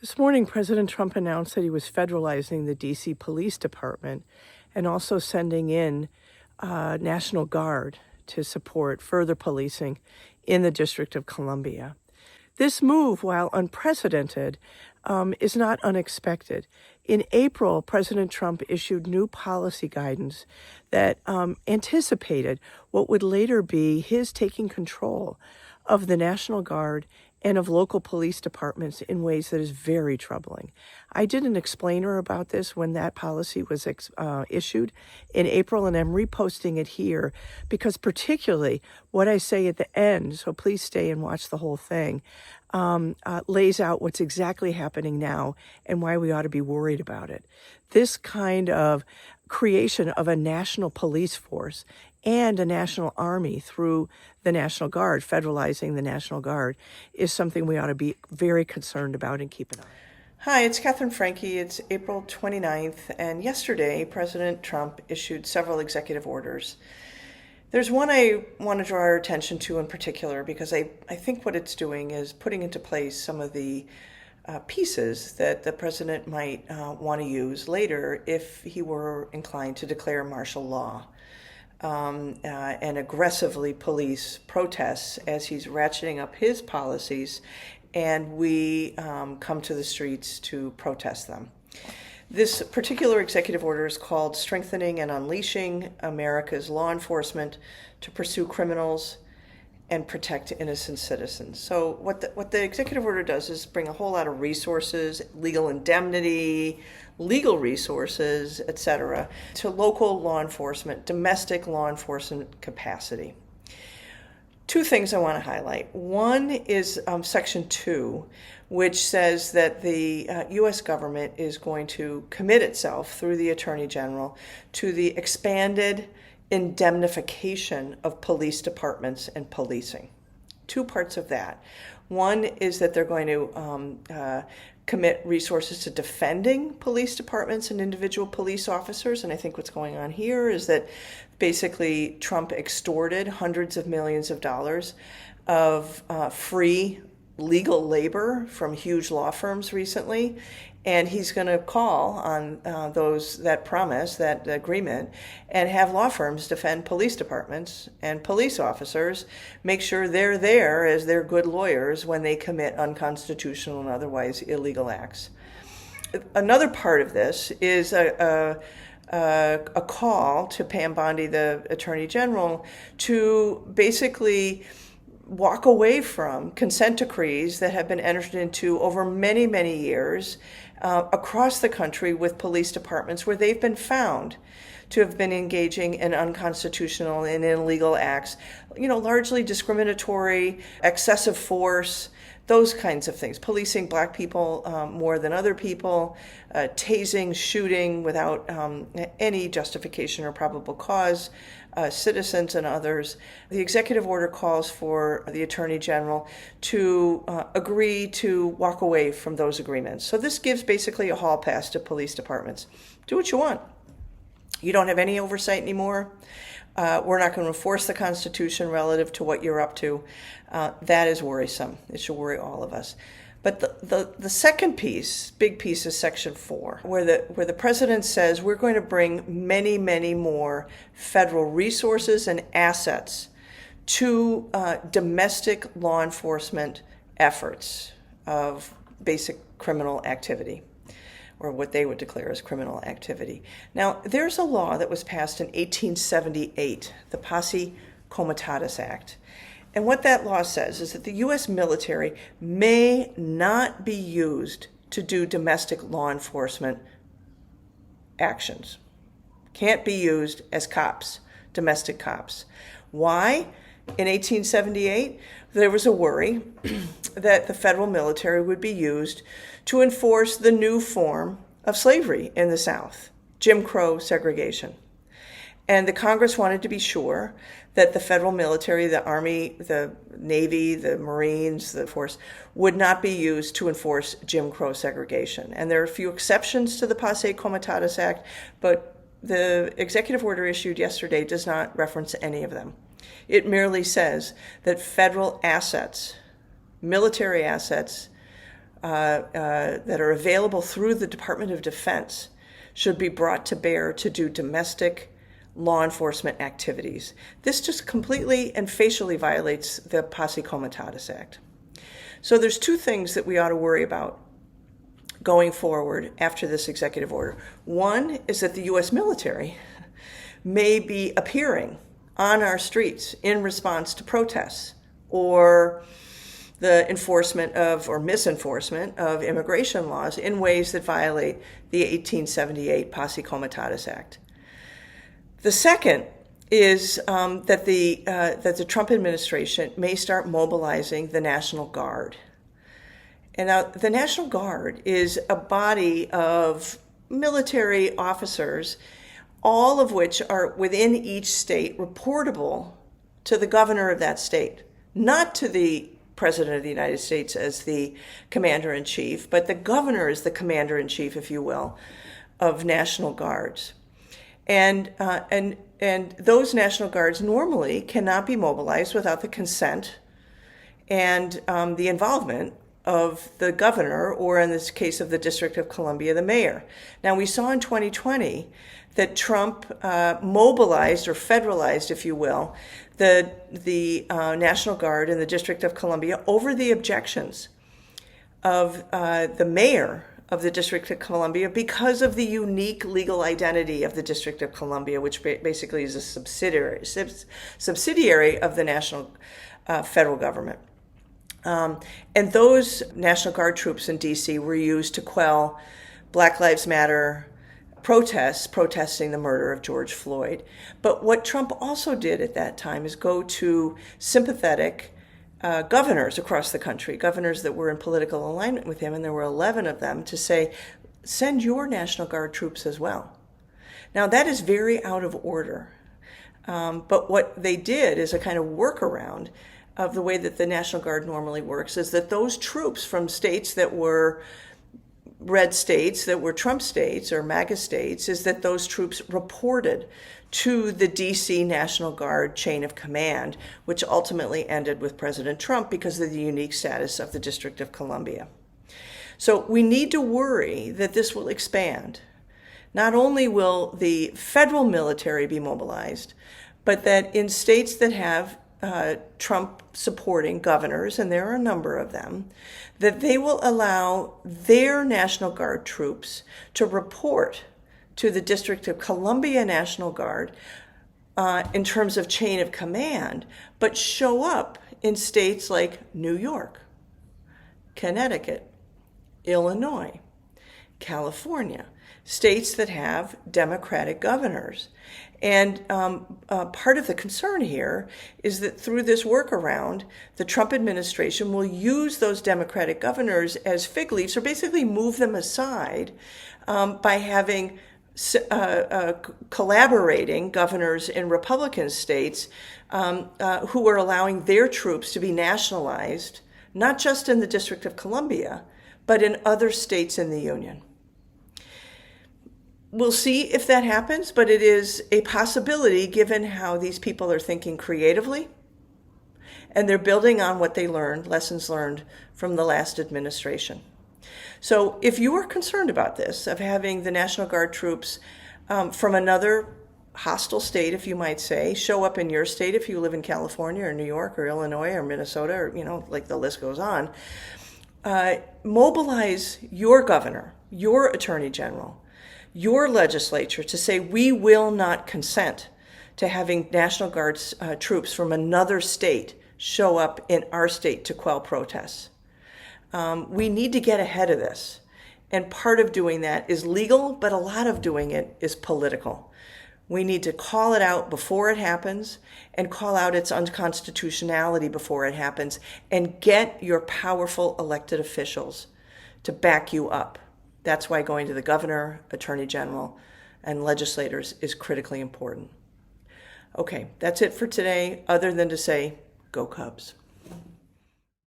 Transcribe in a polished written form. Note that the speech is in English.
This morning, President Trump announced that he was federalizing the DC Police Department and also sending in National Guard to support further policing in the District of Columbia. This move, while unprecedented, is not unexpected. In April, President Trump issued new policy guidance that anticipated what would later be his taking control of the National Guard and of local police departments in ways that is very troubling. I did an explainer about this when that policy was issued in April, and I'm reposting it here because particularly what I say at the end, so please stay and watch the whole thing, lays out what's exactly happening now and why we ought to be worried about it. This kind of creation of a national police force and a national army through the National Guard, federalizing the National Guard, is something we ought to be very concerned about and keep an eye on. Hi, it's Catherine Franke. It's April 29th, and yesterday President Trump issued several executive orders. There's one I want to draw our attention to in particular because I think what it's doing is putting into place some of the pieces that the president might want to use later if he were inclined to declare martial law. And aggressively police protests as he's ratcheting up his policies, and we come to the streets to protest them. This particular executive order is called Strengthening and Unleashing America's Law Enforcement to Pursue Criminals and Protect Innocent Citizens. So what the executive order does is bring a whole lot of resources, legal indemnity, legal resources, etc., to local law enforcement, domestic law enforcement capacity. Two things I want to highlight. One is Section 2, which says that the U.S. government is going to commit itself through the Attorney General to the expanded indemnification of police departments and policing. Two parts of that. One is that they're going to commit resources to defending police departments and individual police officers. And I think what's going on here is that basically Trump extorted hundreds of millions of dollars of free legal labor from huge law firms recently. And he's going to call on that promise, that agreement, and have law firms defend police departments and police officers, make sure they're there as their good lawyers when they commit unconstitutional and otherwise illegal acts. Another part of this is a call to Pam Bondi, the Attorney General, to basically walk away from consent decrees that have been entered into over many, many years across the country with police departments where they've been found to have been engaging in unconstitutional and illegal acts, largely discriminatory, excessive force, those kinds of things. Policing black people more than other people, tasing, shooting without any justification or probable cause, citizens and others. The executive order calls for the Attorney General to agree to walk away from those agreements. So this gives basically a hall pass to police departments. Do what you want. You don't have any oversight anymore. We're not going to enforce the Constitution relative to what you're up to. That is worrisome. It should worry all of us. But the second piece, big piece, is Section 4, where the president says we're going to bring many, many more federal resources and assets to domestic law enforcement efforts of basic criminal activity, or what they would declare as criminal activity. Now, there's a law that was passed in 1878, the Posse Comitatus Act. And what that law says is that the U.S. military may not be used to do domestic law enforcement actions. Can't be used as cops, domestic cops. Why? In 1878, there was a worry that the federal military would be used to enforce the new form of slavery in the South, Jim Crow segregation. And the Congress wanted to be sure that the federal military, the Army, the Navy, the Marines, the force, would not be used to enforce Jim Crow segregation. And there are a few exceptions to the Posse Comitatus Act, but the executive order issued yesterday does not reference any of them. It merely says that federal assets, military assets, that are available through the Department of Defense should be brought to bear to do domestic law enforcement activities. This just completely and facially violates the Posse Comitatus Act. So there's two things that we ought to worry about going forward after this executive order. One is that the U.S. military may be appearing on our streets in response to protests or the enforcement of or misenforcement of immigration laws in ways that violate the 1878 Posse Comitatus Act. The second is that the Trump administration may start mobilizing the National Guard. And now the National Guard is a body of military officers, all of which are within each state reportable to the governor of that state, not to the President of the United States as the commander-in-chief, but the governor is the commander-in-chief, if you will, of National Guards. And those National Guards normally cannot be mobilized without the consent and the involvement of the governor, or in this case of the District of Columbia, the mayor. Now, we saw in 2020 that Trump mobilized or federalized, if you will, the National Guard in the District of Columbia over the objections of the mayor of the District of Columbia because of the unique legal identity of the District of Columbia, which basically is a subsidiary of the national federal government. And those National Guard troops in D.C. were used to quell Black Lives Matter protests protesting the murder of George Floyd. But what Trump also did at that time is go to sympathetic governors across the country, governors that were in political alignment with him, and there were 11 of them, to say, send your National Guard troops as well. Now, that is very out of order. But what they did is a kind of workaround of the way that the National Guard normally works, is that those troops from states that were red states, that were Trump states or MAGA states, is that those troops reported to the DC National Guard chain of command, which ultimately ended with President Trump because of the unique status of the District of Columbia. So we need to worry that this will expand. Not only will the federal military be mobilized, but that in states that have Trump supporting governors, and there are a number of them, that they will allow their National Guard troops to report to the District of Columbia National Guard in terms of chain of command, but show up in states like New York, Connecticut, Illinois, California, states that have Democratic governors. And part of the concern here is that through this workaround, the Trump administration will use those Democratic governors as fig leaves, or basically move them aside by having collaborating governors in Republican states who are allowing their troops to be nationalized, not just in the District of Columbia, but in other states in the Union. We'll see if that happens, but it is a possibility given how these people are thinking creatively, and they're building on what they learned, lessons learned from the last administration. So if you are concerned about this, of having the National Guard troops from another hostile state, if you might say, show up in your state if you live in California or New York or Illinois or Minnesota, or, like the list goes on, mobilize your governor, your attorney general, your legislature to say, we will not consent to having National Guard troops from another state show up in our state to quell protests. We need to get ahead of this. And part of doing that is legal, but a lot of doing it is political. We need to call it out before it happens, and call out its unconstitutionality before it happens, and get your powerful elected officials to back you up. That's why going to the governor, attorney general, and legislators is critically important. Okay, that's it for today, other than to say, go Cubs.